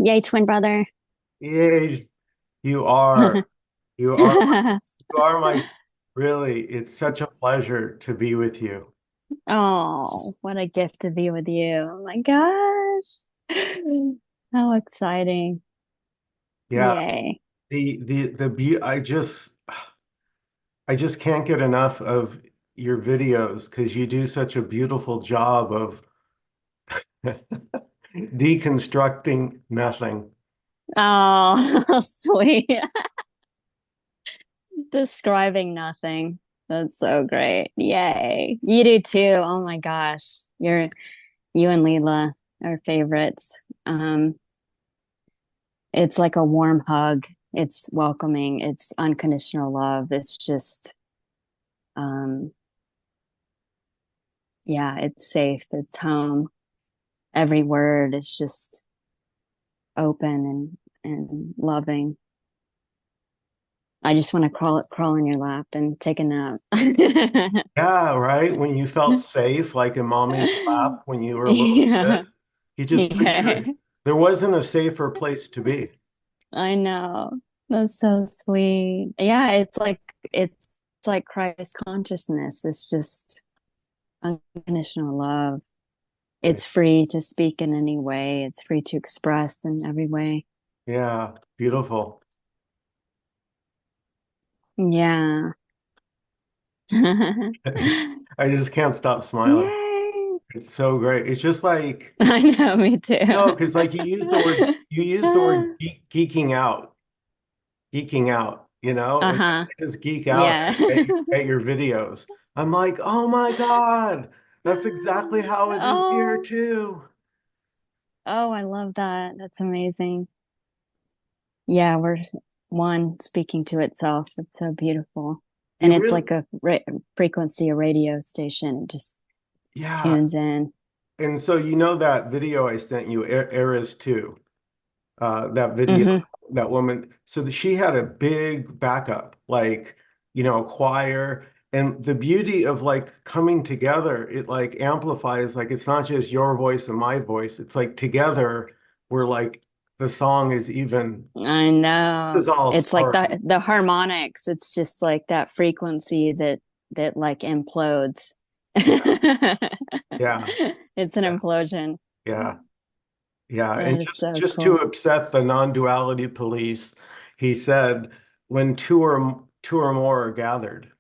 Yay, twin brother. Yay, you are. You are you are my really, it's such a pleasure to be with you. Oh, what a gift to be with you. Oh my gosh. How exciting. Yeah, Yay. the beauty I just can't get enough of your videos because you do such a beautiful job of deconstructing nothing. Oh, sweet. Describing nothing. That's so great. Yay. You do too. Oh my gosh. You and Leela are favorites. It's like a warm hug. It's welcoming. It's unconditional love. It's just, um, yeah, it's safe. It's home. Every word is just open and loving. I just want to crawl in your lap and take a nap. Yeah, right. When you felt safe, like in mommy's lap when you were a little Yeah. kid, you just picture Yeah. it. There wasn't a safer place to be. I know. That's so sweet. Yeah, it's like Christ consciousness. It's just unconditional love. It's free to speak in any way. It's free to express in every way. Yeah, beautiful. Yeah. I just can't stop smiling. Yay. It's so great. It's just like, I know, me too. no, because like you use the word geeking out, and Uh-huh. I just geek out Yeah. at your videos. I'm like, oh my God, that's exactly how it is here Oh, too. oh, I love that. That's amazing. Yeah, we're one speaking to itself. It's so beautiful. And You it's really, like a ra frequency, a radio station. It just yeah. tunes in. And so you know that video I sent you, Eras 2, that video, Hmm. that woman. So she had a big backup, like, a choir. And the beauty of like coming together, it like amplifies, like it's not just your voice and my voice. It's like together, we're like the song is even, I this know. is all It's like story. the harmonics. It's just like that frequency that like implodes. Yeah, yeah, It's an yeah, implosion. yeah, yeah. That And is just so just to cool. upset the non-duality police, he said, when two or more are gathered,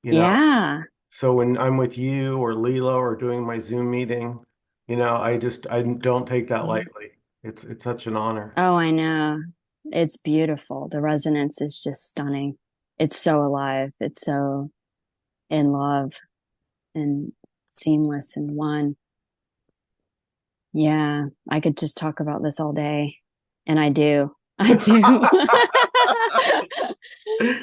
you know. Yeah. So when I'm with you or Lilo or doing my Zoom meeting, I don't take that lightly. It's such an honor. Oh, I know. It's beautiful. The resonance is just stunning. It's so alive. It's so in love and seamless and one. Yeah, I could just talk about this all day. And I do. I do.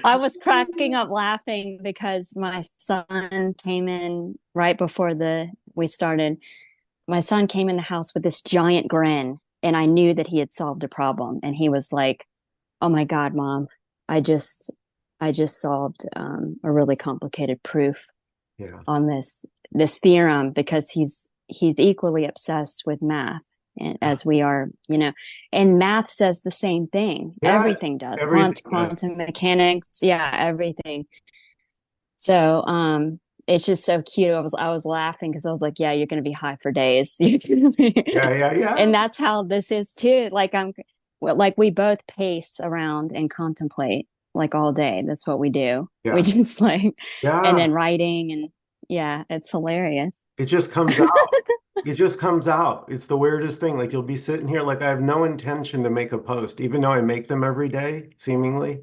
I was cracking up laughing because my son came in right before the we started. My son came in the house with this giant grin, and I knew that he had solved a problem. And he was like, "Oh my God, Mom, I just I just solved a really complicated proof Yeah. on this theorem because he's equally obsessed with math as we are, and math says the same thing. Yeah, Everything does. everything does. Quantum mechanics, yeah, everything. So it's just so cute. I was laughing because I was like, yeah, you're gonna be high for days. Yeah, yeah, yeah. And that's how this is too. Like we both pace around and contemplate like all day. That's what we do. We Yeah. just like, and Yeah. then writing and yeah, it's hilarious. It just comes out. It just comes out. It's the weirdest thing. Like you'll be sitting here like I have no intention to make a post, even though I make them every day, seemingly,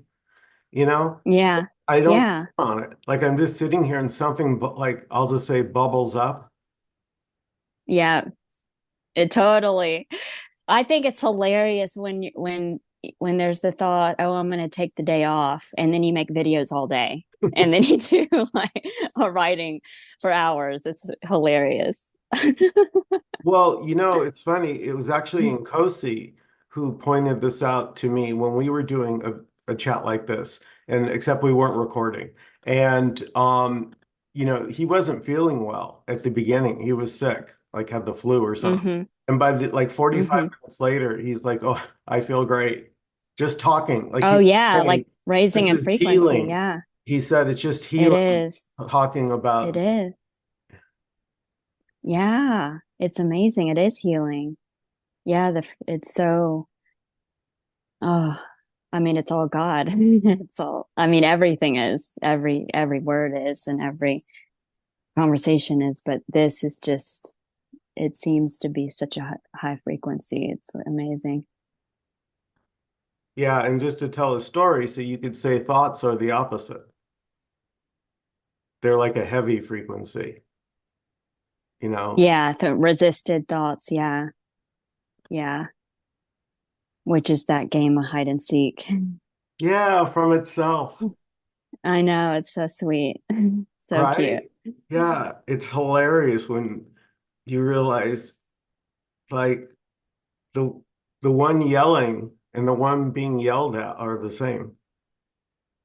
you know? Yeah. I don't Yeah. on it. Like I'm just sitting here and something but like I'll just say bubbles up. Yeah. It totally. I think it's hilarious when there's the thought, oh, I'm going to take the day off, and then you make videos all day, and then you do like a writing for hours. It's hilarious. Well, it's funny. It was actually Nkosi who pointed this out to me when we were doing a chat like this, and except we weren't recording. And he wasn't feeling well at the beginning. He was sick. like had the flu or something. Mm-hmm. And by the like 45 Mm-hmm. minutes later, he's like, "Oh, I feel great." Just talking, like he Oh was yeah, saying, like raising this in is frequency. healing. Yeah, He said it's just it healing, is. talking It about, is. Yeah, it's amazing. It is healing. Yeah, it's so oh, I mean, it's all God. It's all, I mean, everything is, every word is, and every conversation is, but this is just, it seems to be such a high frequency. It's amazing. yeah, and just to tell a story, so you could say thoughts are the opposite. They're like a heavy frequency, you know? Yeah, the resisted thoughts. Yeah, yeah, which is that game of hide and seek. Yeah, from itself, I know, it's so sweet. So cute. right? Yeah, it's hilarious when you realize like the the one yelling and the one being yelled at are the same.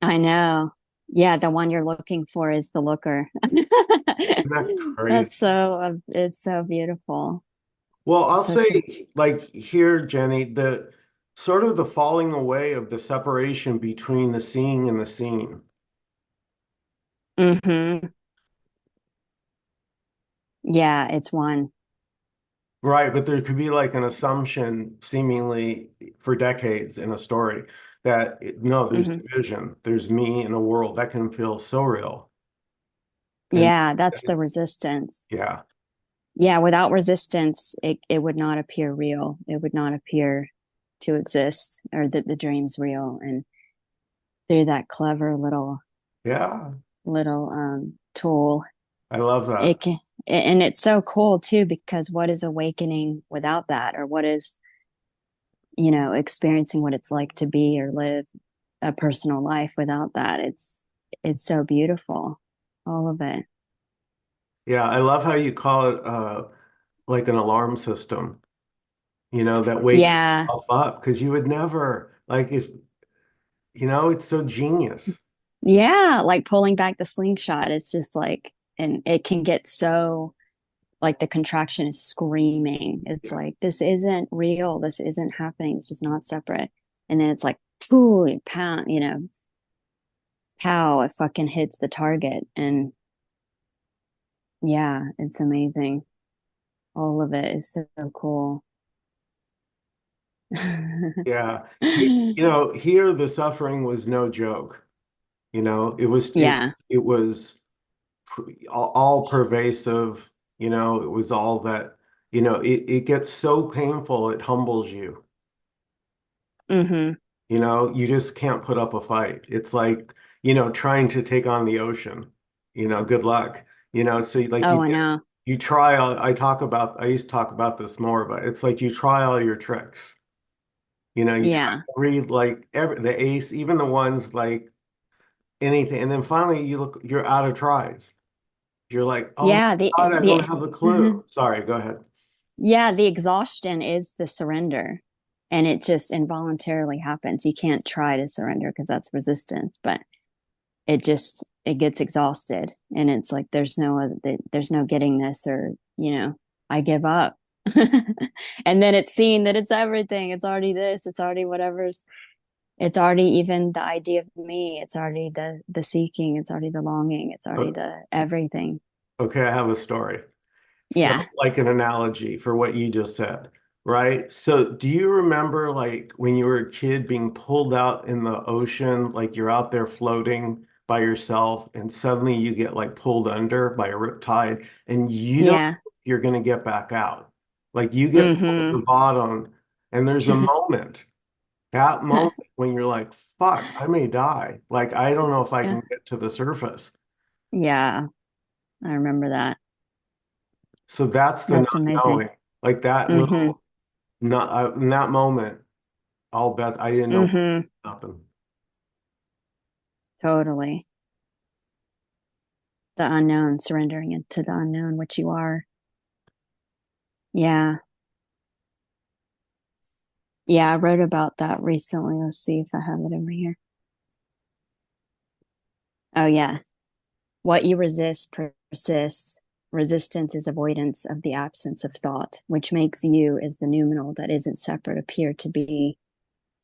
I know. Yeah, the one you're looking for is the looker. Isn't that crazy? That's so, it's so beautiful. Well, I'll Such a, say like here, Jenny, the sort of the falling away of the separation between the seeing and the seen. hmm. Yeah, it's one. Right, but there could be like an assumption seemingly for decades in a story that no, there's Hmm. division. There's me in a world that can feel so real. And Yeah, that's the resistance. yeah, Yeah, without resistance, it would not appear real. It would not appear to exist or that the dream's real. And through that clever yeah, little tool, I love it that. can, and it's so cool too, because what is awakening without that? Or what is, experiencing what it's like to be or live a personal life without that? It's so beautiful. All of it. Yeah, I love how you call it like an alarm system, that wakes Yeah. yourself up because you would never like if it's so genius. Yeah, like pulling back the slingshot. It's just like, and it can get so like the contraction is screaming. It's Yeah. like, this isn't real. This isn't happening. This is not separate. And then it's like, pooh, pound, pow, it fucking hits the target. And yeah, it's amazing. All of it is so cool. Yeah. Here the suffering was no joke. It was it Yeah. it was all pervasive, it was all that, it gets so painful it humbles you. Hmm. You just can't put up a fight. It's like, trying to take on the ocean. Good luck. So like Oh, I know. you try I used to talk about this more, but it's like you try all your tricks. You try Yeah. to read like the ace, even the ones like anything, and then finally you're out of tries. You're like, oh my Yeah. God, I don't have a clue. Sorry, go ahead. Yeah, the exhaustion is the surrender. And it just involuntarily happens. You can't try to surrender because that's resistance, but it gets exhausted and it's like there's no getting this or, I give up. And then it's seen that it's everything. It's already this, it's already whatever's it's already even the idea of me. It's already the seeking, it's already the longing, it's already O- the everything. Okay, I have a story. So, Yeah. like an analogy for what you just said, right? So, do you remember like when you were a kid being pulled out in the ocean, like you're out there floating by yourself, and suddenly you get like pulled under by a riptide, and you don't Yeah. know if you're going to get back out. Like you get pulled to Mm-hmm. the bottom, and there's a moment, that moment when you're like, fuck, I may die. Like, I don't know if I Yeah. can get to the surface. Yeah. I remember that. So that's the That's not amazing. knowing. Like that Mm-hmm. little not in that moment, I'll bet I didn't know what Mm-hmm. happened. Totally. The unknown, surrendering into the unknown, which you are. Yeah. Yeah, I wrote about that recently. Let's see if I have it over here. Oh, yeah. What you resist persists. resistance is avoidance of the absence of thought, which makes you as the noumenal that isn't separate appear to be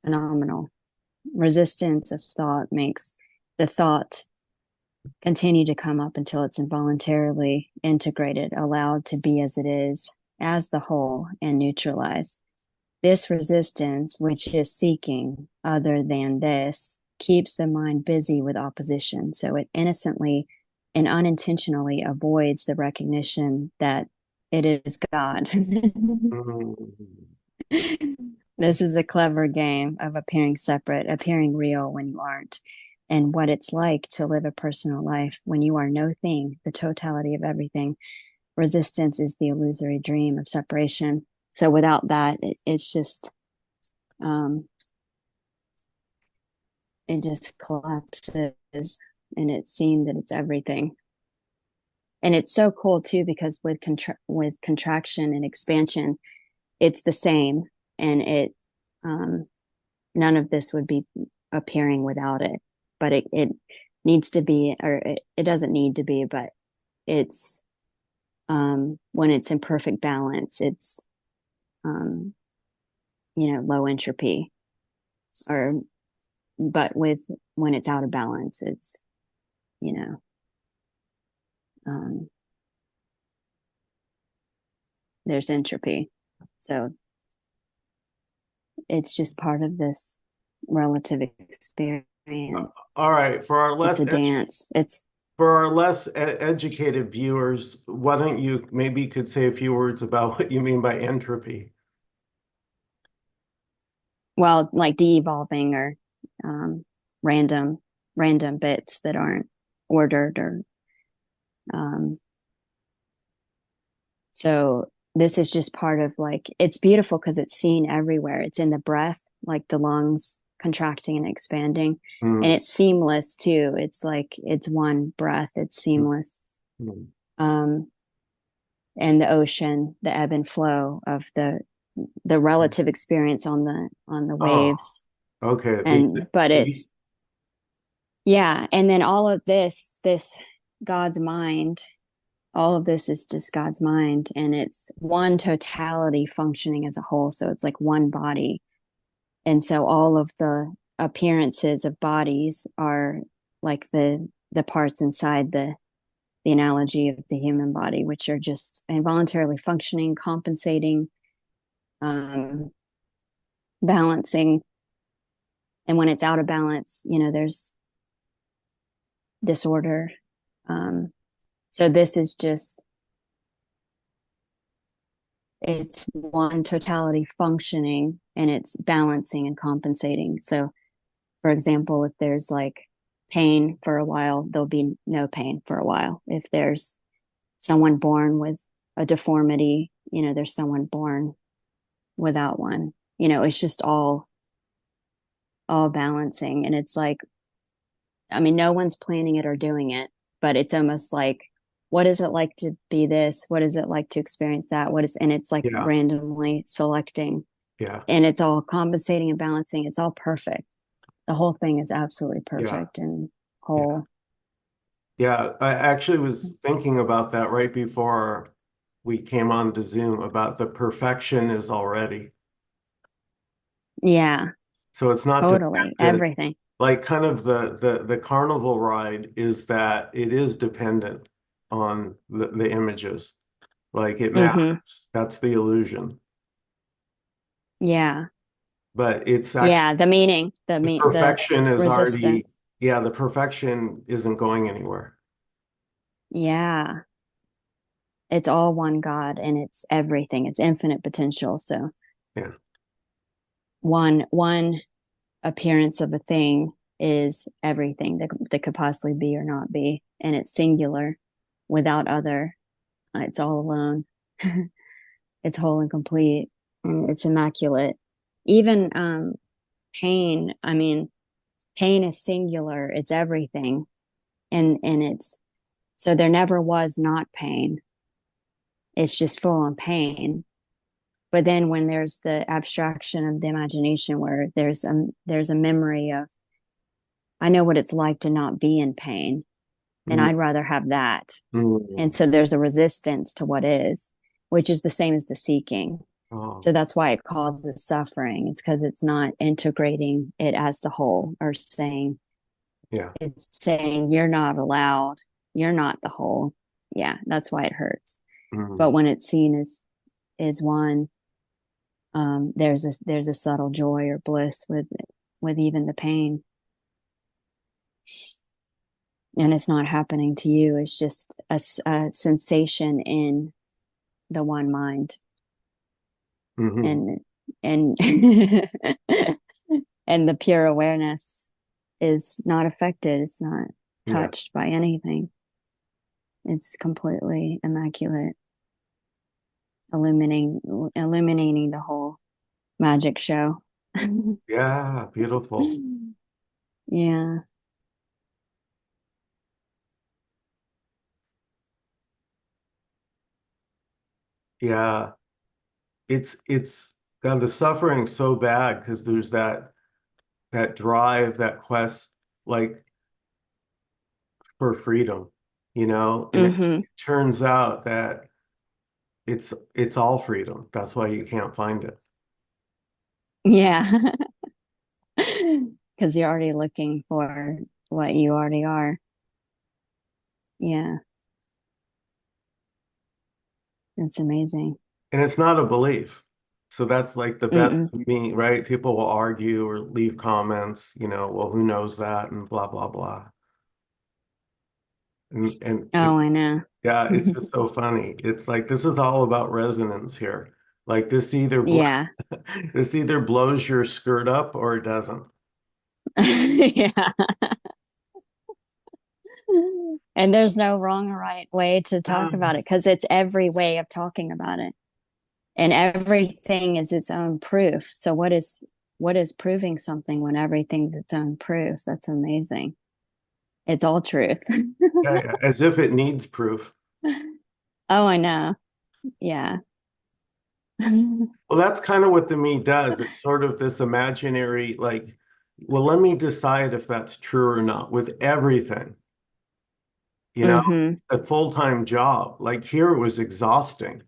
phenomenal. Resistance of thought makes the thought continue to come up until it's involuntarily integrated, allowed to be as it is, as the whole, and neutralized. This resistance, which is seeking other than this, keeps the mind busy with opposition. So it innocently and unintentionally avoids the recognition that it is God. Mm. This is a clever game of appearing separate, appearing real when you aren't, and what it's like to live a personal life when you are no thing, the totality of everything. Resistance is the illusory dream of separation. So without that, it's just, um, it just collapses, and it's seen that it's everything. And it's so cool too, because with contraction and expansion, it's the same, and um, none of this would be appearing without it. But it needs to be, or it doesn't need to be, but it's when it's in perfect balance, it's um, low entropy, or but with when it's out of balance, it's you know um, there's entropy. So it's just part of this relative experience. All right, It's a dance. It's for our less educated viewers, why don't you maybe could say a few words about what you mean by entropy? well, like de-evolving, or um, random random bits that aren't ordered, or um, so this is just part of, like, it's beautiful because it's seen everywhere. It's in the breath, like the lungs contracting and expanding, and Mm. it's seamless too. It's like it's one breath. It's seamless. Mm. Um, and the ocean, the ebb and flow of the relative experience on the Oh, waves, okay. and but it's yeah, and then all of this God's mind, all of this is just God's mind, and it's one totality functioning as a whole. So it's like one body. And so all of the appearances of bodies are like the parts inside the analogy of the human body, which are just involuntarily functioning, compensating, um, balancing. And when it's out of balance, there's disorder. Um, so this is just, it's one totality functioning, and it's balancing and compensating. So, for example, if there's like pain for a while, there'll be no pain for a while. If there's someone born with a deformity, there's someone born without one. It's just all balancing. And it's like, I mean, no one's planning it or doing it, but it's almost like, what is it like to be this? What is it like to experience that? And it's like Yeah, randomly selecting, yeah, and it's all compensating and balancing. It's all perfect. The whole thing is absolutely yeah, perfect and yeah. whole. Yeah, I actually was thinking about that right before we came on to Zoom about the perfection is already. Yeah, So it's not totally. dependent. Everything. Like kind of the carnival ride is that it is dependent on the images. Like it Mm-hmm. matters. That's the illusion. Yeah. But it's actually Yeah. The meaning, the perfection is already, resistance. yeah, the perfection isn't going anywhere. Yeah. It's all one God, and it's everything. It's infinite potential. So Yeah, one appearance of a thing is everything that could possibly be or not be. And it's singular without other. It's all alone. It's whole and complete, and it's immaculate. Even pain, I mean, pain is singular. It's everything. And it's, so there never was not pain. It's just full on pain. But then when there's the abstraction of the imagination, where there's a memory of, I know what it's like to not be in pain. And Mm, I'd rather have that. And mm. so there's a resistance to what is, which is the same as the seeking. Oh, So that's why it causes suffering. It's because it's not integrating it as the whole, or saying, yeah. it's saying you're not allowed, you're not the whole. Yeah, that's why it hurts. But Mm. when it's seen as one, there's a subtle joy or bliss with even the pain, and it's not happening to you. It's just a sensation in the one mind, Hmm. and and the pure awareness is not affected. It's not Yeah. touched by anything. It's completely immaculate, illuminating the whole magic show. Yeah. Beautiful. Yeah. Yeah. It's God, the suffering so bad because there's that drive, that quest, like for freedom, and it Mm-hmm. turns out that it's all freedom. That's why you can't find it. Yeah. Because you're already looking for what you already are. Yeah. It's amazing. And it's not a belief. So that's like the best Mm-mm. of me, right? People will argue or leave comments, well, who knows that and blah, blah, blah. And Oh, I know. yeah, it's just so funny. It's like this is all about resonance here. Like Yeah. this either blows your skirt up or it doesn't. Yeah. And there's no wrong or right way to talk about it because it's every way of talking about it. And everything is its own proof. So what is proving something when everything's its own proof? That's amazing. It's all truth. Yeah, yeah, as if it needs proof. Oh, I know. Yeah. Well, that's kind of what the me does. It's sort of this imaginary, like, well, let me decide if that's true or not with everything, you know, Hmm. a full-time job. Like here it was exhausting.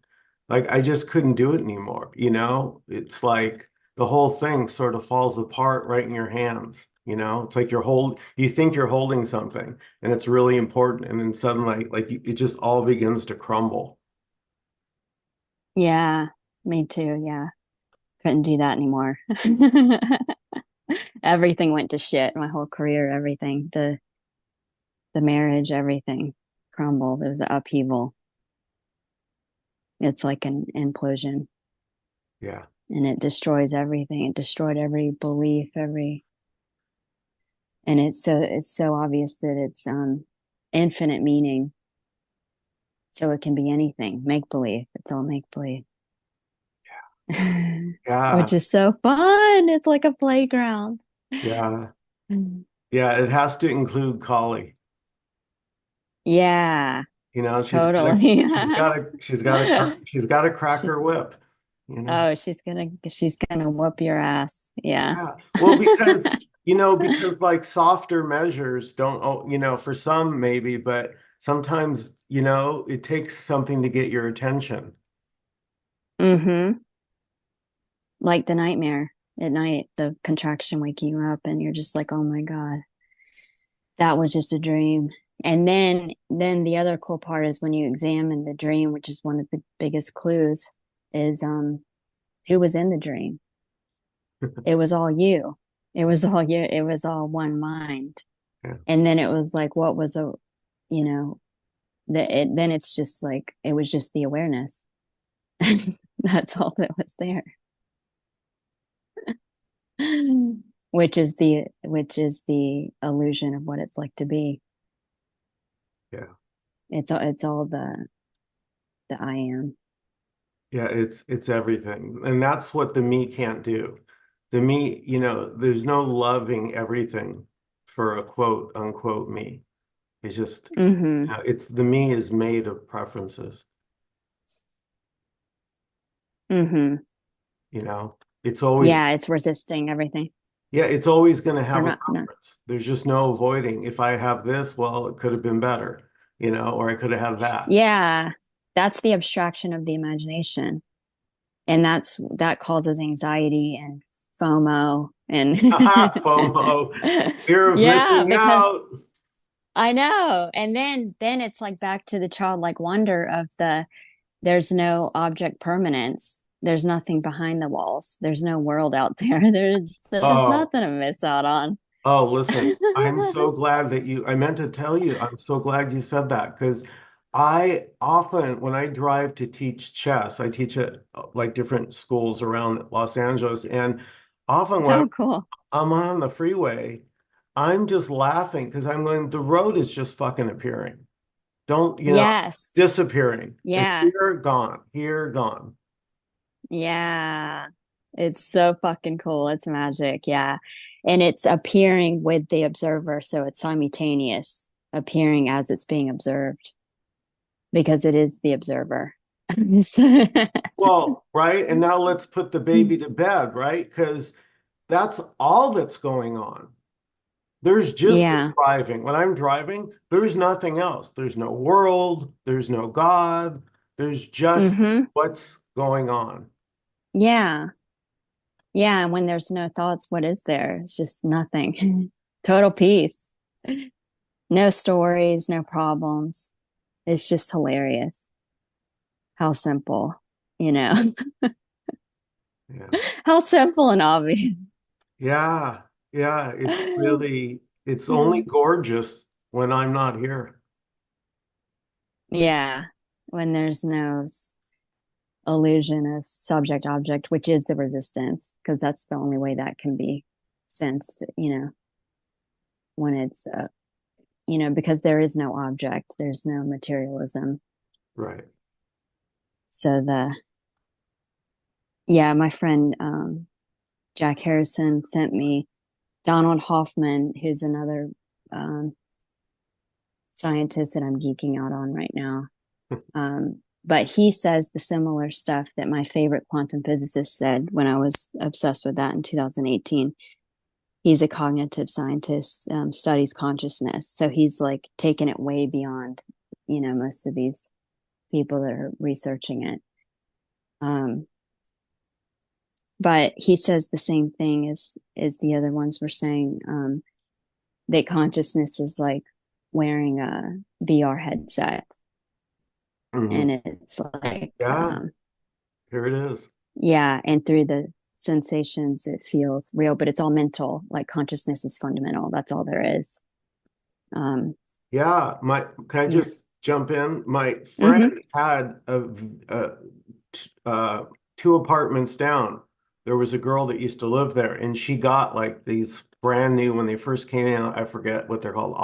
Like I just couldn't do it anymore. It's like the whole thing sort of falls apart right in your hands. It's like you think you're holding something and it's really important. And then suddenly, like it just all begins to crumble. Yeah. Me too. Yeah. Couldn't do that anymore. Everything went to shit. My whole career, everything, the marriage, everything crumbled. It was an upheaval. It's like an implosion, Yeah. and it destroys everything. It destroyed every belief, and it's so obvious that it's infinite meaning. So it can be anything. Make believe. It's all make believe. Which Yeah. is so fun. It's like a playground. Yeah. Yeah. It has to include Collie. Yeah, She's got a totally. she's got a she's got a she's got a cracker she's whip, you know. Oh, she's gonna whoop your ass. Yeah. Yeah. Well, because like softer measures don't, for some maybe, but sometimes, it takes something to get your attention. Mm-hmm. Like the nightmare at night, the contraction waking you up, and you're just like, oh my God, that was just a dream. And then the other cool part is when you examine the dream, which is one of the biggest clues, is who was in the dream. It was all you. It was all you. It was all one mind. Yeah. And then it was like, what was you know, then it's just like, it was just the awareness. That's all that was there. Which is the illusion of what it's like to be. Yeah. It's all the I am. Yeah, it's everything. And that's what the me can't do. The me, there's no loving everything for a quote unquote me. It's just, Mm-hmm. it's the me is made of preferences, Mm-hmm. you know. It's always Yeah, it's resisting everything. Yeah, it's always going to or have a not, not. preference. There's just no avoiding. If I have this, well, it could have been better, or I could have had that. Yeah, that's the abstraction of the imagination. And that causes anxiety and FOMO and FOMO, fear of yeah, missing because out. I know. And then it's like back to the childlike wonder of there's no object permanence. There's nothing behind the walls. There's no world out there. There's Oh, nothing to miss out on. oh, listen, I'm so glad that I meant to tell you, I'm so glad you said that because I often, when I drive to teach chess, I teach at like different schools around Los Angeles, and often when Oh, cool. I'm on the freeway, I'm just laughing because I'm going, the road is just fucking appearing. Don't, Yes. disappearing. And Yeah. here, gone, here, gone. Yeah. It's so fucking cool. It's magic. Yeah. And it's appearing with the observer. So it's simultaneous, appearing as it's being observed because it is the observer. Well, right. And now let's put the baby to bed, right? Because that's all that's going on. There's just the Yeah. driving. When I'm driving, there's nothing else. There's no world, there's no God, there's just Hmm. what's going on. Yeah. Yeah. And when there's no thoughts, what is there? It's just nothing. Total peace. No stories, no problems. It's just hilarious how simple, you know, Yeah. how simple and obvious. Yeah. Yeah. It's only gorgeous when I'm not here. Yeah. When there's no illusion of subject object, which is the resistance, because that's the only way that can be sensed, when it's, because there is no object, there's no materialism. Right. So yeah, my friend, Jack Harrison sent me Donald Hoffman, who's another, um, scientist that I'm geeking out on right now. But he says the similar stuff that my favorite quantum physicist said when I was obsessed with that in 2018. He's a cognitive scientist, studies consciousness. So he's like taken it way beyond, most of these people that are researching it. Um, but he says the same thing as the other ones were saying, that consciousness is like wearing a VR headset. Hmm. And it's like, Yeah, here it is. yeah, and through the sensations, it feels real, but it's all mental. Like consciousness is fundamental. That's all there is. Um, Yeah, can I yeah. just jump in? My Hmm. friend had uh, two apartments down. There was a girl that used to live there, and she got like these brand new when they first came in. I forget what they're called,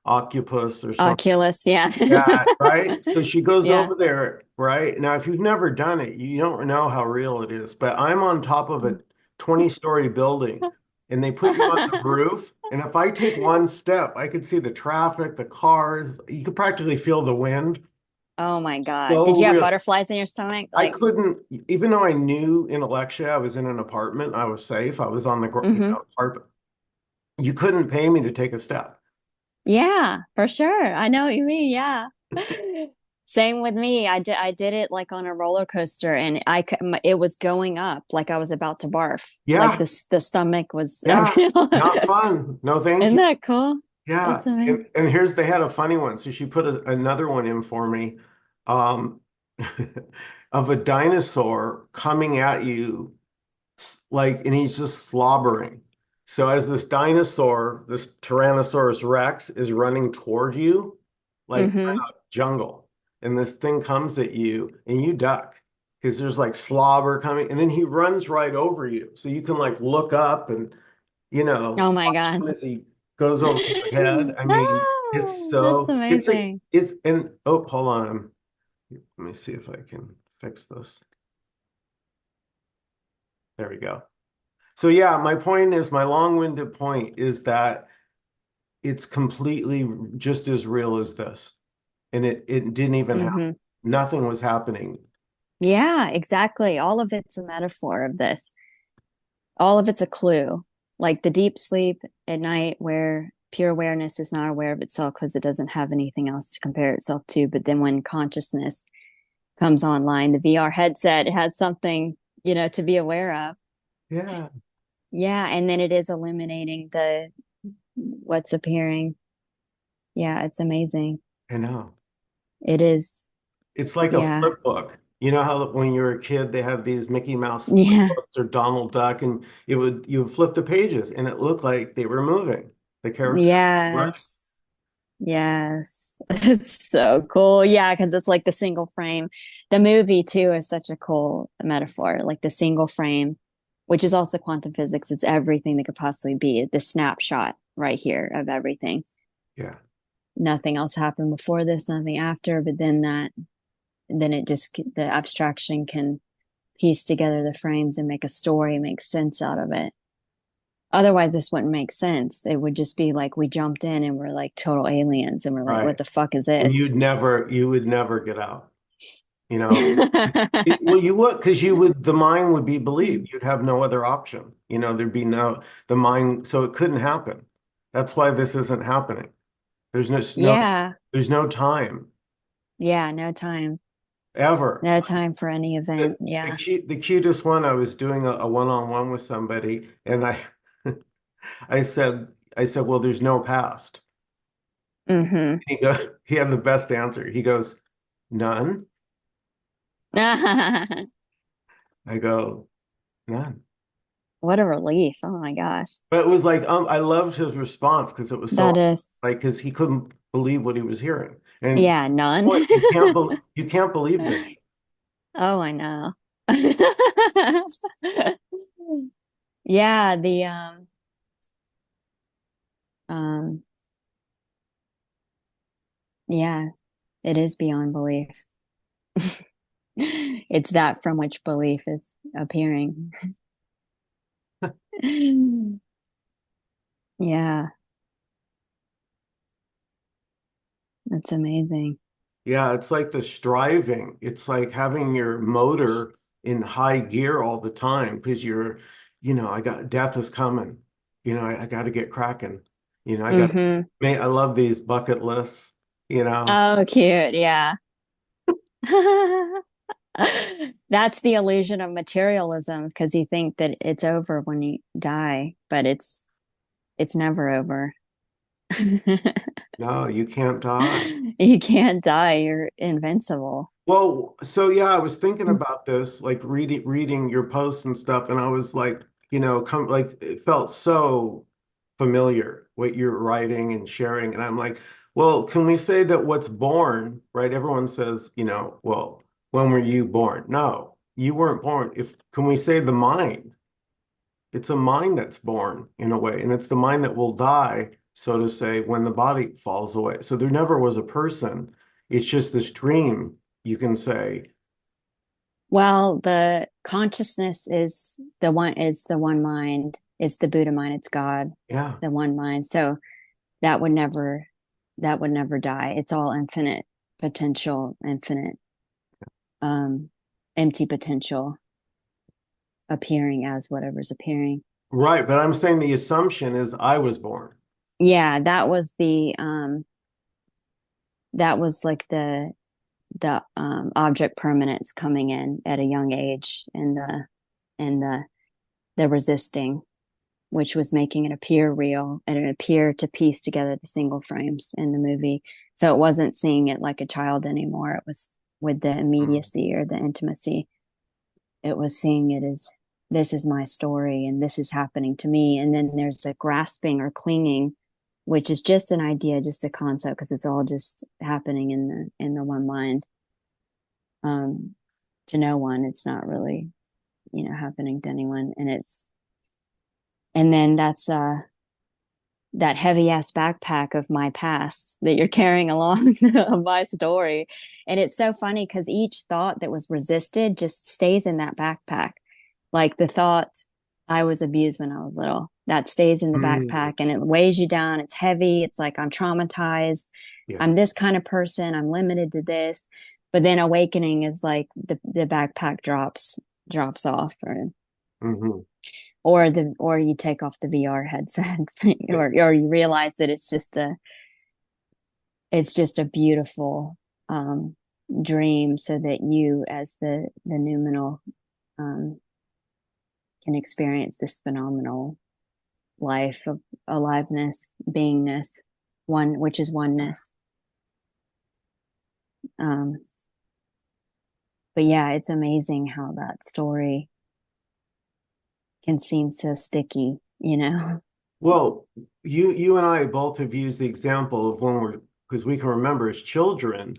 octopus or something. Oculus, yeah. Yeah, right. So she goes Yeah. over there, right? Now, if you've never done it, you don't know how real it is. But I'm on top of a 20-story building, and they put you on the roof. And if I take one step, I could see the traffic, the cars. You could practically feel the wind. Oh my God. Did So you have real. butterflies in your stomach? I Like, couldn't, even though I knew intellectually I was in an apartment, I was safe. I was on the, hmm. carpet. You couldn't pay me to take a step. Yeah, for sure. I know what you mean. Yeah. Same with me. I did it like on a roller coaster and it was going up like I was about to barf. Like Yeah, the stomach was yeah, not fun. No, thank Isn't you. that cool? Yeah, That's amazing. and they had a funny one. So she put another one in for me, um, of a dinosaur coming at you, like, and he's just slobbering. So as this dinosaur, this Tyrannosaurus Rex, is running toward you, like in Hmm. a jungle, and this thing comes at you, and you duck because there's like slobber coming, and then he runs right over you, so you can like look up and Oh my watch God. him as he goes over your head. I mean, Ah, that's it's like, amazing. and oh, hold on. Let me see if I can fix this. There we go. So yeah, my point is, my long-winded point is that it's completely just as real as this. And it didn't even happen. Hmm. Nothing was happening. Yeah, exactly. All of it's a metaphor of this. All of it's a clue. like the deep sleep at night where pure awareness is not aware of itself because it doesn't have anything else to compare itself to. But then when consciousness comes online, the VR headset has something, to be aware of. Yeah, Yeah. And then it is eliminating the what's appearing. Yeah. It's amazing. I know. It is. It's like a Yeah. flip book. You know how when you were a kid, they had these Mickey Mouse flip Yeah. books or Donald Duck, and you would flip the pages, and it looked like they were moving. The characters were running. Yes. Yes. It's so cool. Yeah, because it's like the single frame. The movie too is such a cool metaphor, like the single frame, which is also quantum physics. It's everything that could possibly be the snapshot right here of everything. Yeah, Nothing else happened before this, nothing after, but then it just, the abstraction can piece together the frames and make a story, make sense out of it. Otherwise, this wouldn't make sense. It would just be like we jumped in and we're like total aliens and we're like, what right. the fuck is And this? you would never get out. You know, well, you would because you would the mind would be believed. You'd have no other option. There'd be no the mind, so it couldn't happen. That's why this isn't happening. There's Yeah. there's no time Yeah. No time. ever. No time for any event. Yeah. The cutest one, I was doing a one-on-one with somebody, and I said, well, there's no past. Mm-hmm. He had the best answer. He goes, none. I go, none. What a relief. Oh my gosh. But it was like, I loved his response because it was so That is, like because he couldn't believe what he was hearing. And yeah, none. boy, you can't believe this. Oh, I know. Yeah, um yeah, it is beyond belief. It's that from which belief is appearing. Yeah, that's amazing. Yeah, it's like the striving. It's like having your motor in high gear all the time because I got death is coming. I got to get cracking. I got Hmm. I love these bucket lists, you know. Oh, cute. Yeah. That's the illusion of materialism because you think that it's over when you die, but it's never over. No, you can't die. You can't die, you're invincible. Well, so yeah, I was thinking about this, like reading your posts and stuff, and I was like, come like it felt so familiar what you're writing and sharing, and I'm like, well, can we say that what's born, right? Everyone says, well, when were you born? No, you weren't born. If can we say the mind? It's a mind that's born in a way, and it's the mind that will die, so to say, when the body falls away. So there never was a person. It's just this dream, you can say. Well, the consciousness is the one mind. It's the Buddha mind, it's God, Yeah, the one mind. So that would never that would never die. It's all infinite potential, infinite um empty potential appearing as whatever's appearing. right. But I'm saying the assumption is I was born. Yeah, that was like the object permanence coming in at a young age and the resisting, which was making it appear real and it appeared to piece together the single frames in the movie. So it wasn't seeing it like a child anymore. It was with the Mm. immediacy or the intimacy. It was seeing it as this is my story and this is happening to me. And then there's a grasping or clinging, which is just an idea, just a concept, because it's all just happening in the one mind. Um, to no one, it's not really, happening to anyone. And then that's that heavy ass backpack of my past that you're carrying along of my story. And it's so funny because each thought that was resisted just stays in that backpack. Like the thought, I was abused when I was little, that stays in the Mm. backpack and it weighs you down. It's heavy. It's like I'm traumatized. Yeah. I'm this kind of person. I'm limited to this. But then awakening is like the backpack drops off, or you take off the VR headset or you realize that it's just a beautiful um dream so that you as the noumenal um can experience this phenomenal life of aliveness, beingness, one which is oneness. Um, but yeah, it's amazing how that story can seem so sticky, you know? Well, you and I both have used the example of when we're because we can remember as children,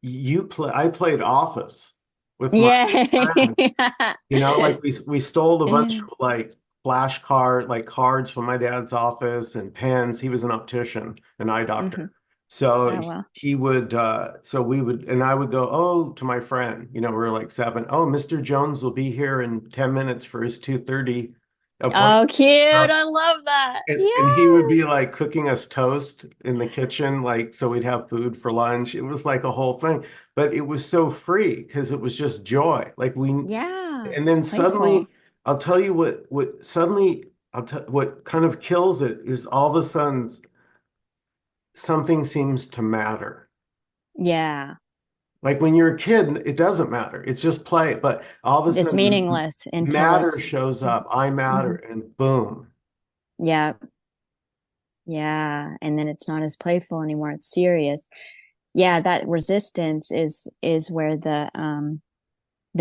I played Office with my Yay. friend. You know, like we stole a bunch of like like cards from my dad's office and pens. He was an optician, an eye doctor. Hmm. So Oh well. he would so we would and I would go, oh, to my friend, we were like seven. Oh, Mr. Jones will be here in 10 minutes for his 2:30 appointment. Oh, cute. I love that. And he would be Yes. like cooking us toast in the kitchen, like so we'd have food for lunch. It was like a whole thing, but it was so free because it was just joy. Yeah, And it's then playful. suddenly, I'll tell you what suddenly I'll tell what kind of kills it is all of a sudden something seems to matter. Yeah. Like when you're a kid, it doesn't matter. It's just play. But all of a It's sudden, meaningless until matter it's shows up. I matter, mhm. and boom. Yeah. Yeah. And then it's not as playful anymore. It's serious. Yeah, that resistance is where the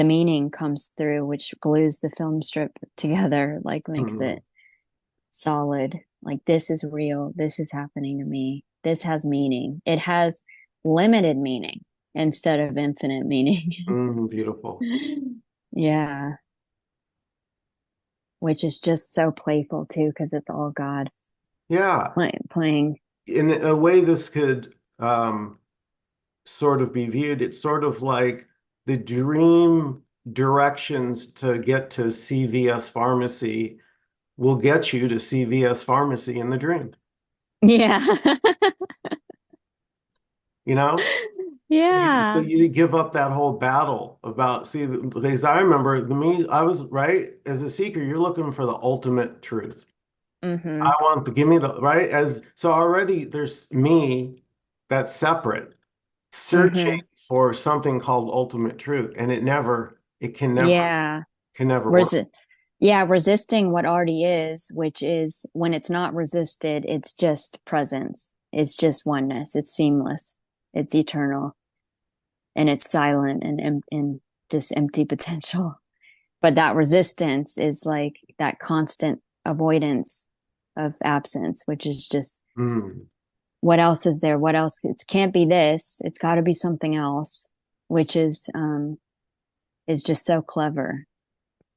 meaning comes through, which glues the film strip together, like makes Hmm. it solid. Like this is real. This is happening to me. This has meaning. It has limited meaning instead of infinite meaning. Hmm. Beautiful. Yeah, which is just so playful too, because it's all God Yeah. playing. In a way, this could sort of be viewed. It's sort of like the dream directions to get to CVS pharmacy will get you to CVS pharmacy in the dream, Yeah. you know? So Yeah. you give up that whole battle about, see, because I remember I was right as a seeker, you're looking for the ultimate truth. I Hmm. want to give me the right so already there's me that's separate searching Hmm. for something called ultimate truth, and it Yeah. can never work. Resi yeah, resisting what already is, which is when it's not resisted, it's just presence. It's just oneness. It's seamless. It's eternal and it's silent and just empty potential. But that resistance is like that constant avoidance of absence, which is just Mm. what else is there? What else? It can't be this. It's got to be something else, which is just so clever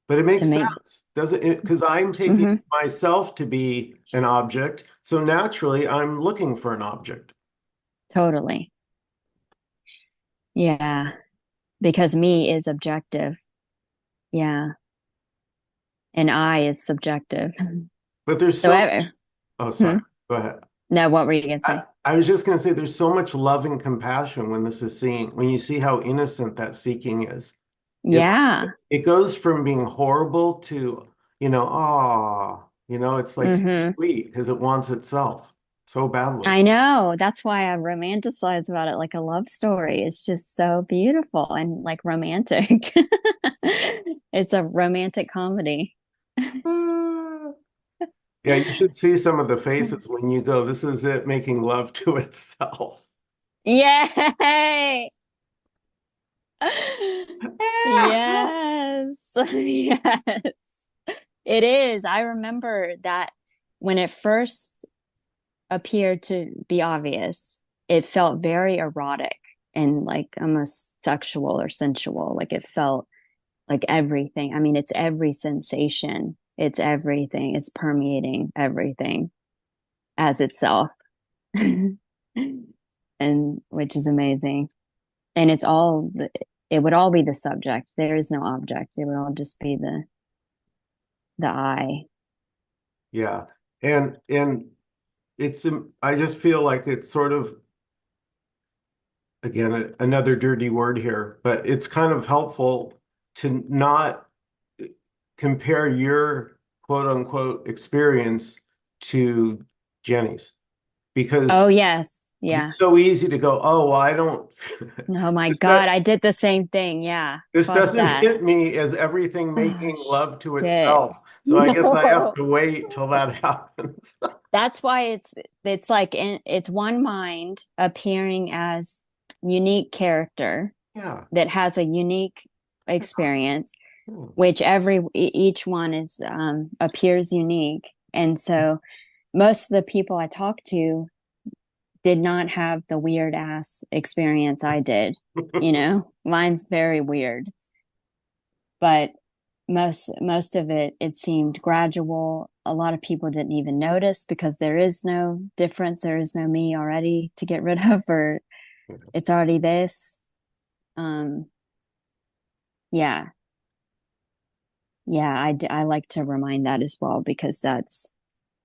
But it to makes make. sense, doesn't it? Because I'm taking Hmm. myself to be an object, so naturally I'm looking for an object. Totally. Yeah, because me is objective. Yeah, and I is subjective. But there's So, so much. Oh, hmm? sorry. Go ahead. No, what were you gonna say? I was just going to say there's so much love and compassion when this is seen, when you see how innocent that seeking is. It Yeah. it goes from being horrible to, it's like so Hmm. sweet because it wants itself so badly. I know. That's why I romanticize about it like a love story. It's just so beautiful and like romantic. It's a romantic comedy. Ah. Yeah, you should see some of the faces when you go, this is it making love to itself. Yay! Yes. Yes. It is. I remember that when it first appeared to be obvious, it felt very erotic and like almost sexual or sensual. Like it felt like everything. I mean, it's every sensation, it's everything, it's permeating everything as itself. And which is amazing. And it would all be the subject. There is no object. It would all just be the I. Yeah. And I just feel like it's sort of again another dirty word here, but it's kind of helpful to not compare your quote unquote experience to Jenny's because Oh, yes. Yeah. it's so easy to go, oh, well, I don't, Oh my this, do- God, I did the same thing. Yeah. this Fuck doesn't that. hit me as everything Oh, making love to shit. itself. So I guess I have to wait till that happens. That's why it's like it's one mind appearing as unique character Yeah. that has a unique experience, Hmm. which each one is appears unique. And so most of the people I talk to did not have the weird ass experience I did. You know, mine's very weird, but most of it seemed gradual. A lot of people didn't even notice because there is no difference. There is no me already to get rid of, or it's already this. Um, yeah, yeah. I like to remind that as well because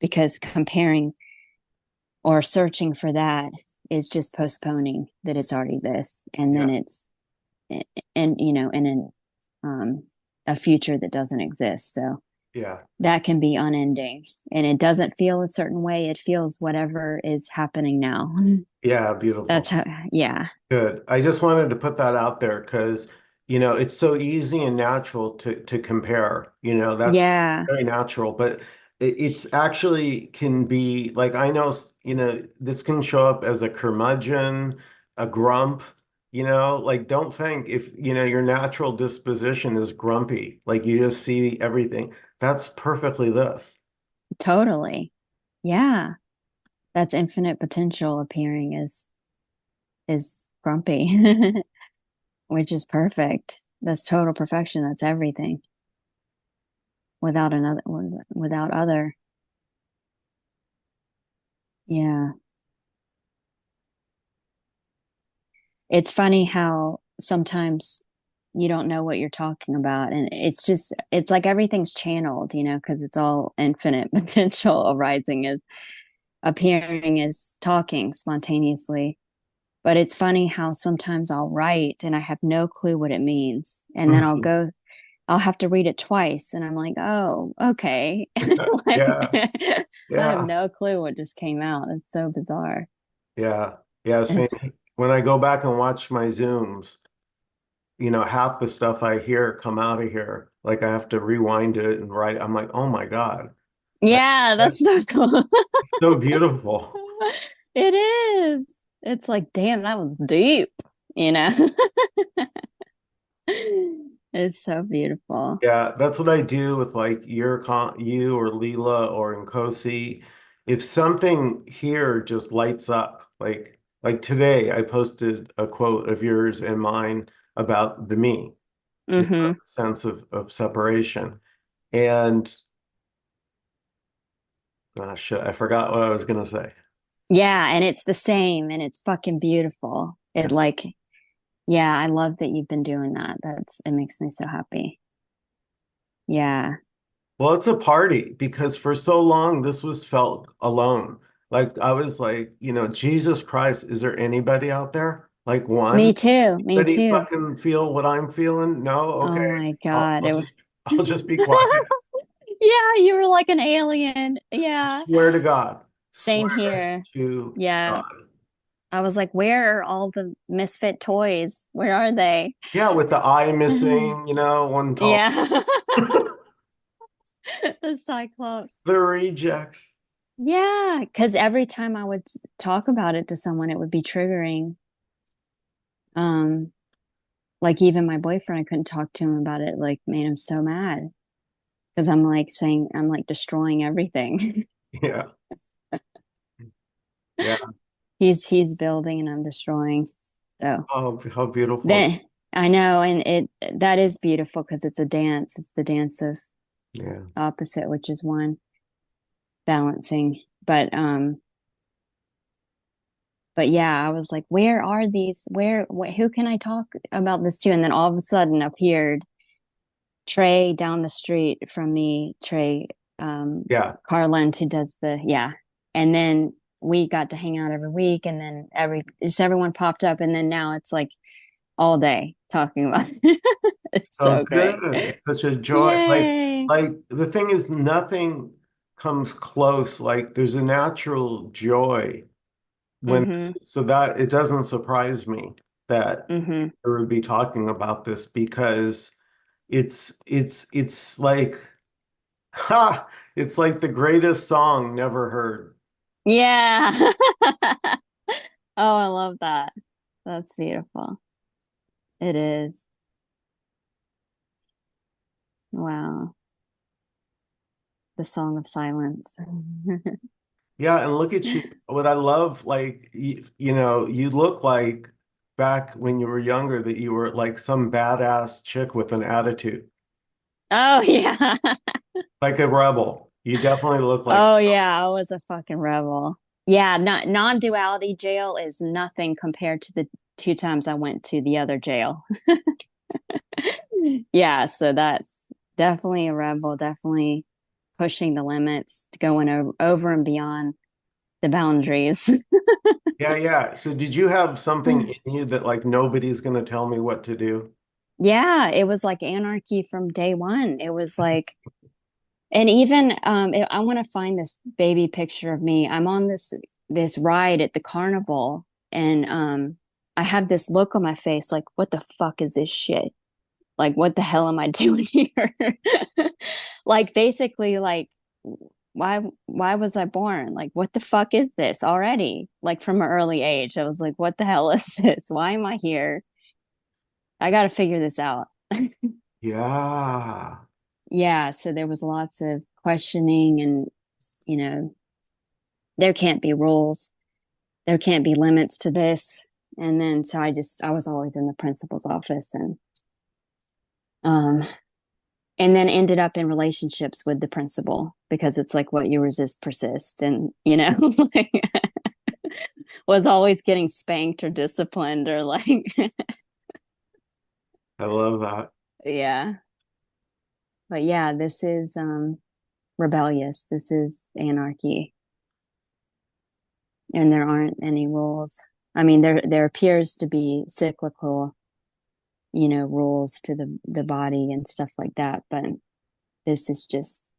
because comparing or searching for that is just postponing that it's already this, and Yeah. then it's and you know in an a future that doesn't exist. So Yeah. that can be unending, and it doesn't feel a certain way. It feels whatever is happening now. Yeah. That's Beautiful. how, yeah, Good. I just wanted to put that out there because, it's so easy and natural to compare. That's yeah, very natural, but it's actually can be like I know, this can show up as a curmudgeon, a grump, like don't think if, your natural disposition is grumpy, like you just see everything. That's perfectly this. totally. Yeah, that's infinite potential appearing is grumpy, which is perfect. That's total perfection. That's everything without another, without other. Yeah. It's funny how sometimes you don't know what you're talking about. And it's like everything's channeled, because it's all infinite potential arising as appearing as talking spontaneously. But it's funny how sometimes I'll write and I have no clue what it means. And then I'll have to read it twice. And I'm like, oh, okay. Like, Yeah. I have Yeah. no clue what just came out. It's so bizarre. Yeah. Yeah. Same. It's, When I go back and watch my Zooms, half the stuff I hear come out of here. Like I have to rewind it and write. I'm like, oh my God, that, yeah, that's that's so cool. so beautiful. It is. It's like, damn, that was deep, you know? It's so beautiful. Yeah, that's what I do with like you or Leela or Nkosi. If something here just lights up, like today, I posted a quote of yours and mine about the me, Hmm. sense of separation. And shit, I forgot what I was gonna say. Yeah, and it's the same and it's fucking beautiful. Yeah. Yeah, I love that you've been doing that. It makes me so happy. Yeah. Well, it's a party because for so long this was felt alone. Like I was like, Jesus Christ, is there anybody out there? Like Me one? too. Me Anybody too. fucking feel what I'm feeling? No? Okay. Oh my I'll, God. I'll just I'll just be quiet. Yeah, you were like an alien. Yeah. Swear to God. Same Swear here. to Yeah. God. I was like, where are all the misfit toys? Where are they? Yeah, with the eye missing, one tall. Yeah. The Cyclops. The rejects. Yeah, because every time I would talk about it to someone, it would be triggering. Um, like even my boyfriend, I couldn't talk to him about it, like made him so mad because I'm like saying I'm like destroying everything. Yeah. Yeah. He's building and I'm destroying. So Oh, how beautiful. then I know, and that is beautiful because it's a dance. It's the dance of Yeah. opposite, which is one balancing. But yeah, I was like, where are these? Who can I talk about this to? And then all of a sudden appeared Trey down the street from me, Trey Yeah. Carland, who does yeah. And then we got to hang out every week, and then everyone popped up, and then now it's like all day talking about it. It's Oh, so great. good. Such a joy. Like, Yay. Really? like the thing is, nothing comes close. Like there's a natural joy when, Mm-hmm. so that it doesn't surprise me that Mm-hmm. we would be talking about this because it's like, ha, it's like the greatest song never heard. Yeah. Oh, I love that. That's beautiful. It is. Wow. The Song of Silence. Yeah, and look at you. What I love, like, you look like back when you were younger that you were like some badass chick with an attitude, Oh yeah. like a rebel. You definitely look like, Oh yeah, I was a fucking rebel. Yeah, not non-duality jail is nothing compared to the two times I went to the other jail. Yeah, so that's definitely a rebel, definitely pushing the limits, going over and beyond the boundaries. yeah, yeah. So did you have something in you that like nobody's gonna tell me what to do? Yeah, it was like anarchy from day one. It was like, and even I want to find this baby picture of me. I'm on this ride at the carnival, and I have this look on my face, like, what the fuck is this shit? Like, what the hell am I doing here? Like, basically, like, why was I born? Like, what the fuck is this already? Like, from an early age, I was like, what the hell is this? Why am I here? I got to figure this out. Yeah. Yeah, so there was lots of questioning, and you know, there can't be rules, there can't be limits to this. And then so I was always in the principal's office, um and then ended up in relationships with the principal because it's like what you resist persist, and like, was always getting spanked or disciplined or like I love that. yeah. But yeah, this is rebellious, this is anarchy, and there aren't any rules. I mean, there appears to be cyclical, rules to the body and stuff like that, but this is just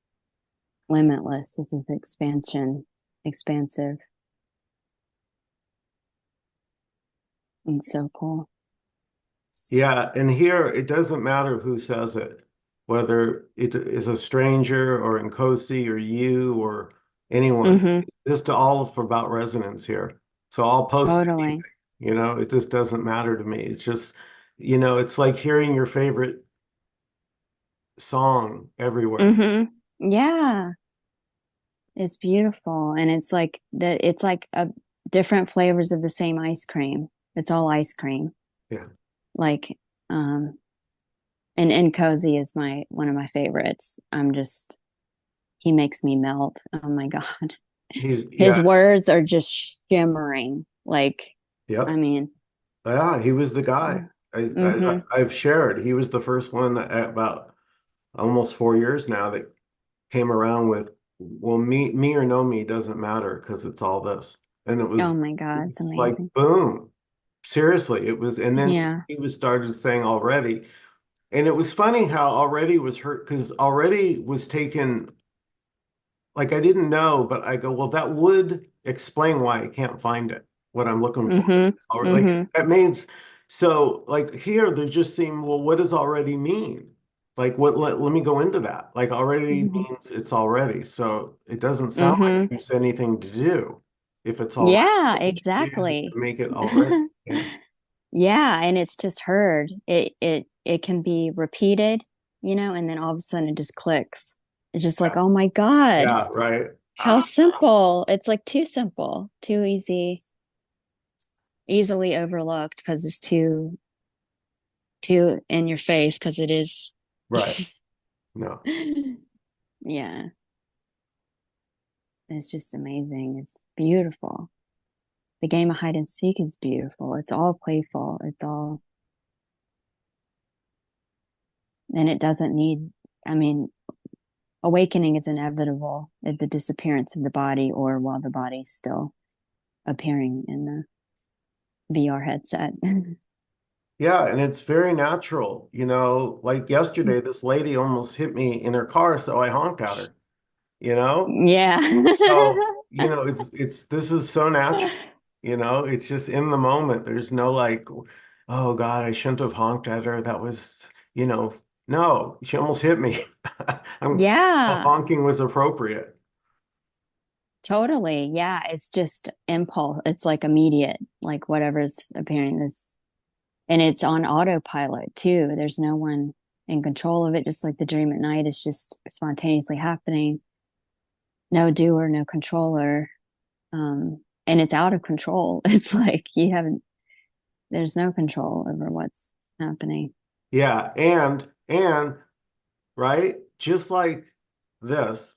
limitless. This is expansive, and so cool. Yeah, and here it doesn't matter who says it, whether it is a stranger or Nkosi or you or anyone. Mm-hmm. It's just all about resonance here. So I'll post anything, Totally. it just doesn't matter to me. It's just, it's like hearing your favorite song everywhere. Mm-hmm. Yeah, it's beautiful, and it's like a different flavors of the same ice cream. It's all ice cream. Yeah. Like, um, and Cozy is my one of my favorites. He makes me melt. Oh my God. His Yeah, words are just shimmering. Like, I yep. mean, Yeah, he was the guy. mm-hmm. I've shared. He was the first one that about almost 4 years now that came around with, well, me or no me doesn't matter because it's all this. And Oh my it God, it's was like, amazing. boom. Seriously, it was, and then Yeah. he was started saying already. And it was funny how already was hurt because already was taken, like I didn't know, but I go, well, that would explain why I can't find it, what I'm looking for. Mm-hmm. It's already, like Mm-hmm. that means, so like here they're just saying, well, what does already mean? Like what, let me go into that. Like already Mm-hmm. means it's already. So it doesn't sound like Mm-hmm. there's anything to do if it's already. Yeah, What would you do to exactly. make it already? Yeah. Yeah, and it's just heard. It can be repeated, and then all of a sudden it just clicks. It's just Yeah. like, oh my God, Yeah, right. how simple. It's like too simple, too easy, easily overlooked because it's too in your face because it is. Right. No. Yeah, it's just amazing. It's beautiful. The game of hide and seek is beautiful. It's all playful. It's all, and it doesn't need, I mean, awakening is inevitable at the disappearance of the body or while the body's still appearing in the VR headset. Yeah, and it's very natural. Like yesterday, this lady almost hit me in her car, so I honked at her, you know? Yeah. So, it's this is so natural, it's just in the moment. There's no like, oh God, I shouldn't have honked at her. That was, no, she almost hit me. I'm Yeah, honking was appropriate. totally. Yeah, it's just impulse. It's like immediate, like whatever's appearing is, and it's on autopilot too. There's no one in control of it, just like the dream at night is just spontaneously happening. No doer, no controller. And it's out of control. It's like you haven't, there's no control over what's happening. Yeah, and right, just like this,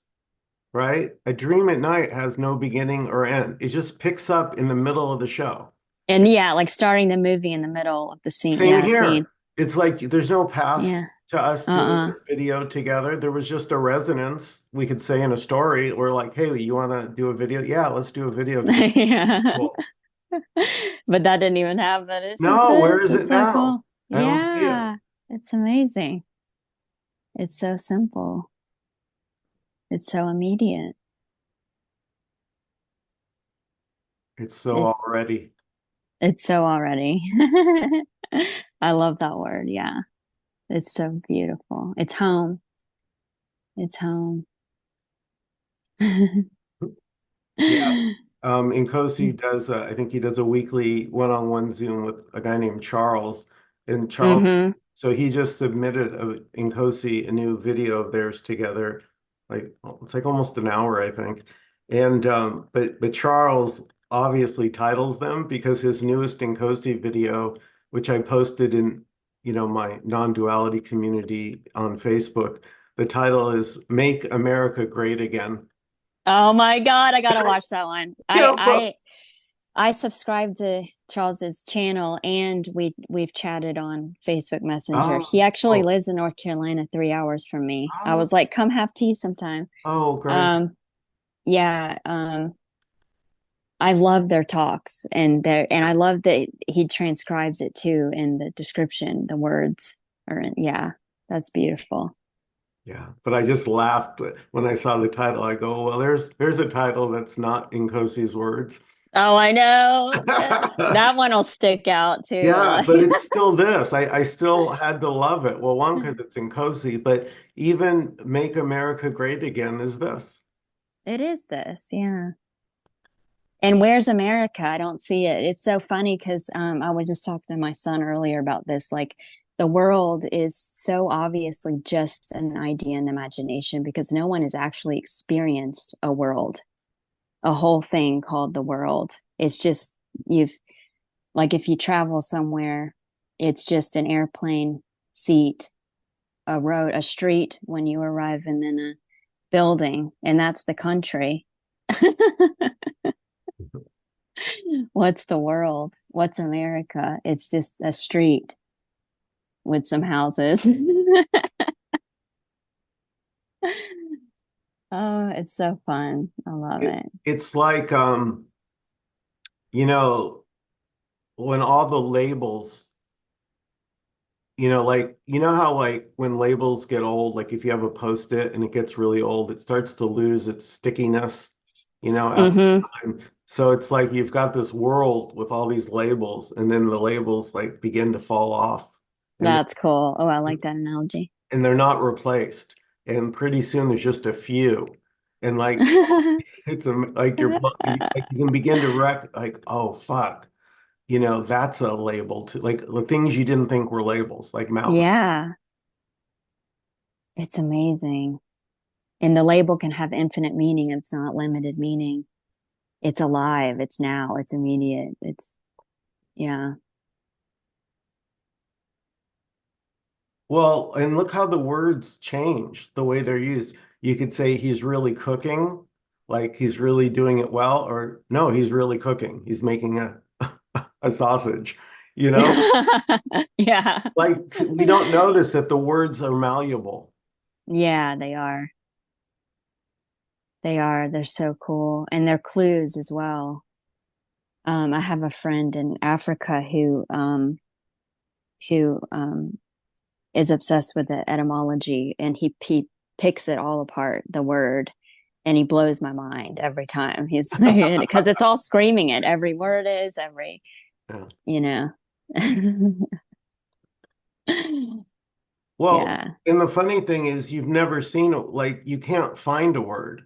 right? A dream at night has no beginning or end. It just picks up in the middle of the show. And yeah, like starting the movie in the middle of the scene. Same Yeah, scene. here. It's like there's no past Yeah. to us doing Uh-uh. this video together. There was just a resonance we could say in a story. We're like, hey, you want to do a video? Yeah, let's do a video together. Yeah. Cool. But that didn't even happen. It's just No, this. where is It's it so now? cool. I don't see it. Yeah. It's amazing. It's so simple. It's so immediate. It's so It's already. it's so already. I love that word. Yeah. It's so beautiful. It's home. It's home. Yeah. Nkosi does, I think he does a weekly one-on-one Zoom with a guy named Charles. And Charles, Hmm. so he just submitted Nkosi a new video of theirs together. Like it's like almost an hour, I think. And but Charles obviously titles them because his newest Nkosi video, which I posted in, my non-duality community on Facebook, the title is Make America Great Again. Oh my God, I gotta watch that one. Yeah, I subscribe to Charles's channel and we've chatted on Facebook Messenger. He oh, actually oh, lives in North Carolina, 3 hours from me. I oh, was like, come have tea sometime. oh, great. Um, yeah, I love their talks and I love that he transcribes it too in the description, the words are in, yeah, that's beautiful. Yeah, but I just laughed when I saw the title. I go, well, there's a title that's not in Kosi's words. Oh, I know. That one will stick out too. Yeah, Like but it's still this. I still had to love it. Well, one, because it's in Kosi, but even Make America Great Again is this. it is this, yeah. And where's America? I don't see it. It's so funny because I was just talking to my son earlier about this. Like the world is so obviously just an idea and imagination because no one has actually experienced a world, a whole thing called the world. It's just you've like if you travel somewhere, it's just an airplane seat, a road, a street when you arrive, and then a building, and that's the country. What's the world? What's America? It's just a street with some houses. Oh, it's so fun. I love it. It's like you know, when all the labels, like how like when labels get old, like if you have a post-it and it gets really old, it starts to lose its stickiness, after Hmm. time. So it's like you've got this world with all these labels, and then the labels like begin to fall off, and That's cool. Oh, I like that analogy. and they're not replaced. And pretty soon there's just a few. And like like like you can begin to like, oh fuck, that's a label to like the things you didn't think were labels, like mountain. Yeah, it's amazing. And the label can have infinite meaning. It's not limited meaning. It's alive. It's now. It's immediate. It's, yeah. Well, and look how the words change, the way they're used. You could say he's really cooking, like he's really doing it well, or no, he's really cooking. He's making a sausage, you know? Yeah. Like we don't notice that the words are malleable. Yeah, they are. They are. They're so cool. And they're clues as well. I have a friend in Africa who who is obsessed with the etymology, and he picks it all apart, the word, and he blows my mind every time. He's because it's all screaming it. Every word is every, Yeah. you know. Well, Yeah. and the funny thing is you've never seen like you can't find a word.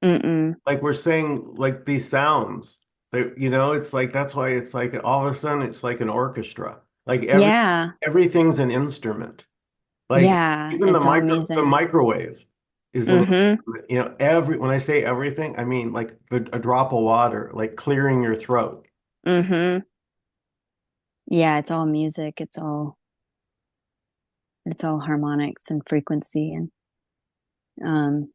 Mm-mm. Like we're saying like these sounds. It's like that's why it's like all of a sudden it's like an orchestra. Like Yeah. everything's an instrument. Like Yeah. even It's all the music. microwave is an Mm-hmm. instrument. Every when I say everything, I mean like a drop of water, like clearing your throat. Mm-hmm. Yeah, it's all harmonics and frequency and um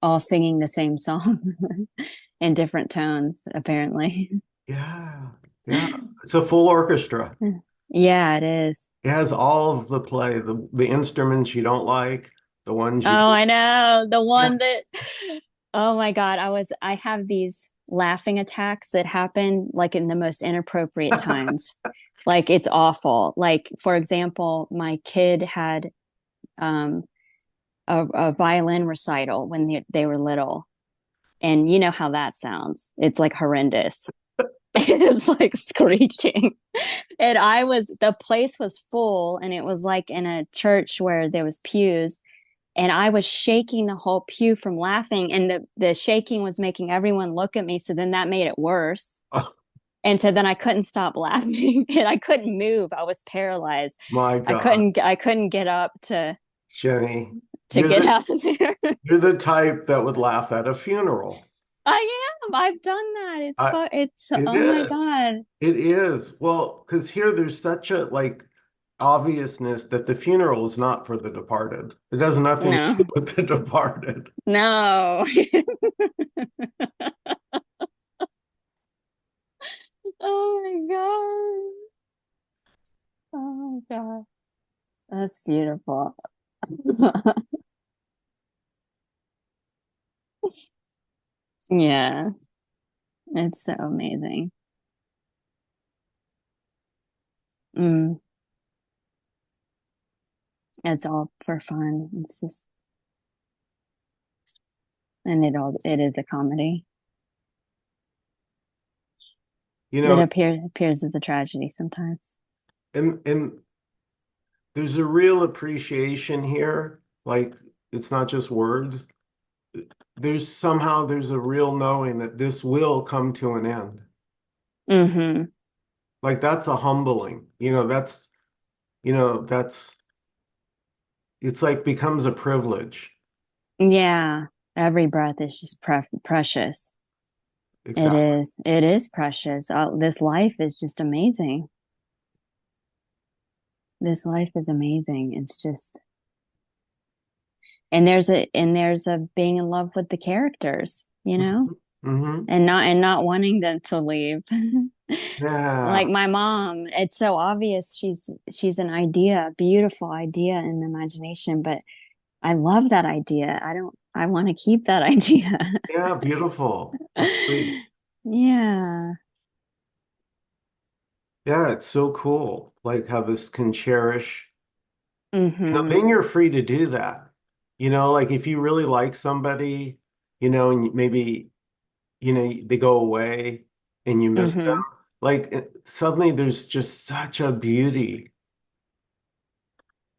all singing the same song in different tones, apparently. Yeah. Yeah. It's a full orchestra. Yeah, it is. It has all of the play, the instruments you don't like, the ones you Oh, do. I know. The Yeah. one that, oh my God, I have these laughing attacks that happen like in the most inappropriate times. Like it's awful. Like, for example, my kid had um, a violin recital when they were little. And you know how that sounds. It's like horrendous. It's like screeching. And the place was full, and it was like in a church where there was pews, and I was shaking the whole pew from laughing, and the shaking was making everyone look at me. So then that made it worse. Oh And so then I couldn't stop laughing and I couldn't move. I was paralyzed. my God, I couldn't get up Jenny, to you're get the out of there. you're the type that would laugh at a funeral. I am. I've done that. I, It's it oh my is. God. It is. Well, because here there's such a like obviousness that the funeral is not for the departed. It has nothing to do No. with the departed. No. Oh my God. Oh my God. That's beautiful. Yeah, it's so amazing. Mm, it's all for fun. It's just, and it is a comedy You that know, appears as a tragedy sometimes. and there's a real appreciation here. Like it's not just words. There's a real knowing that this will come to an end. Mm-hmm. Like that's a humbling. That's it's like becomes a privilege. Yeah, every breath is just precious. It Exactly. is. It is precious. This life is just amazing. This life is amazing. It's just, and there's a being in love with the characters, you know, Hmm. and not wanting them to leave. Like Yeah. my mom, it's so obvious she's an idea, a beautiful idea in the imagination, but I love that idea. I want to keep that idea. Yeah, beautiful. That's sweet. Yeah. Yeah, it's so cool. Like how this can cherish. Mm-hmm. Then you're free to do that. Like if you really like somebody, and maybe, they go away and you miss them. Mm-hmm. Like suddenly there's just such a beauty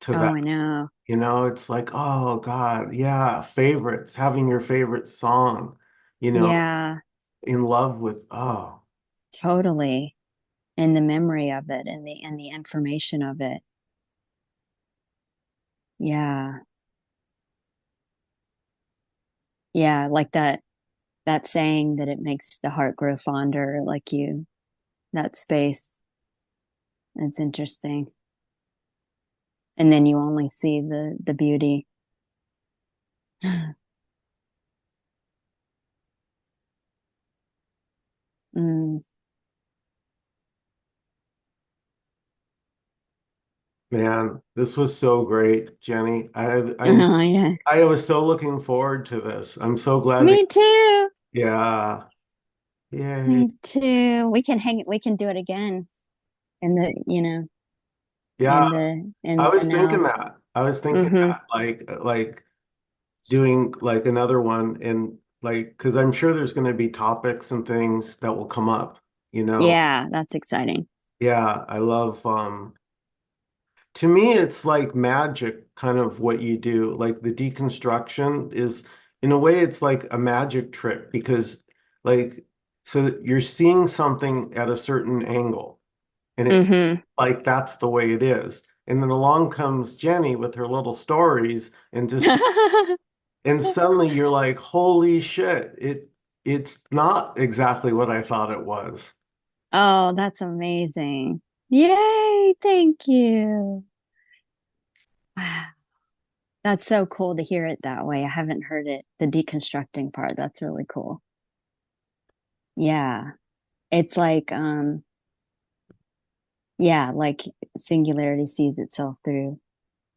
to Oh, that. I know. It's like, oh God, yeah, favorites, having your favorite song, you know, Yeah, in love with, oh, totally. And the memory of it and the information of it. Yeah. Yeah, like that saying that it makes the heart grow fonder, like that space. It's interesting. And then you only see the beauty. Mm. man, this was so great, Jenny. Oh, yeah. I was so looking forward to this. I'm so glad that, Me too. yeah, yay. Me too. We can do it again. in the Yeah, I in the was thinking now. that. I was thinking Hmm. that, like doing like another one and like, because I'm sure there's going to be topics and things that will come up, you know. Yeah, that's exciting. Yeah, I love to me it's like magic kind of what you do. Like the deconstruction is in a way it's like a magic trick because like so that you're seeing something at a certain angle and it's Hmm. like that's the way it is. And then along comes Jenny with her little stories and just and suddenly you're like, holy shit, it's not exactly what I thought it was. Oh, that's amazing. Yay, thank you. Wow. That's so cool to hear it that way. I haven't heard it, the deconstructing part. That's really cool. Yeah. It's like yeah, like singularity sees itself through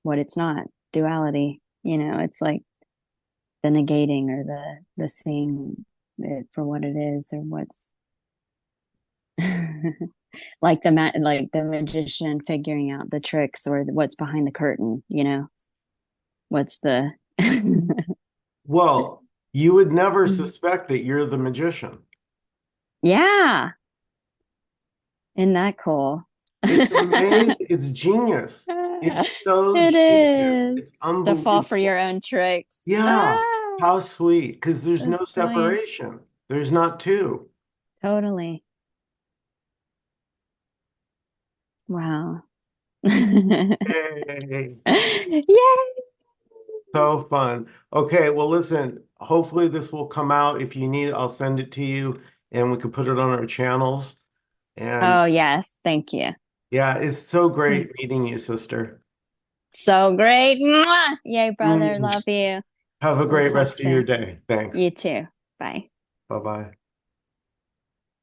what it's not, duality. It's like the negating or the seeing it for what it is or what's like the magician figuring out the tricks or what's behind the curtain. What's the Well, you would never suspect that you're the magician. Yeah, isn't that cool? It's amazing. It's genius. It's so It genius. is It's to fall for unbelievable. your own tricks. Yeah. Ah, How sweet. Because there's no that's brilliant. separation. There's not two. Totally. Wow. Yay! Yay. So fun. Okay, well, listen, hopefully this will come out. If you need it, I'll send it to you and we can put it on our channels. And Oh, yes. Thank you. yeah, it's so great meeting you, sister. So great. Mwah! Yay, brother. Mm. Love you. Have a We'll great talk rest of your soon. day. Thanks. You too. Bye. Bye-bye.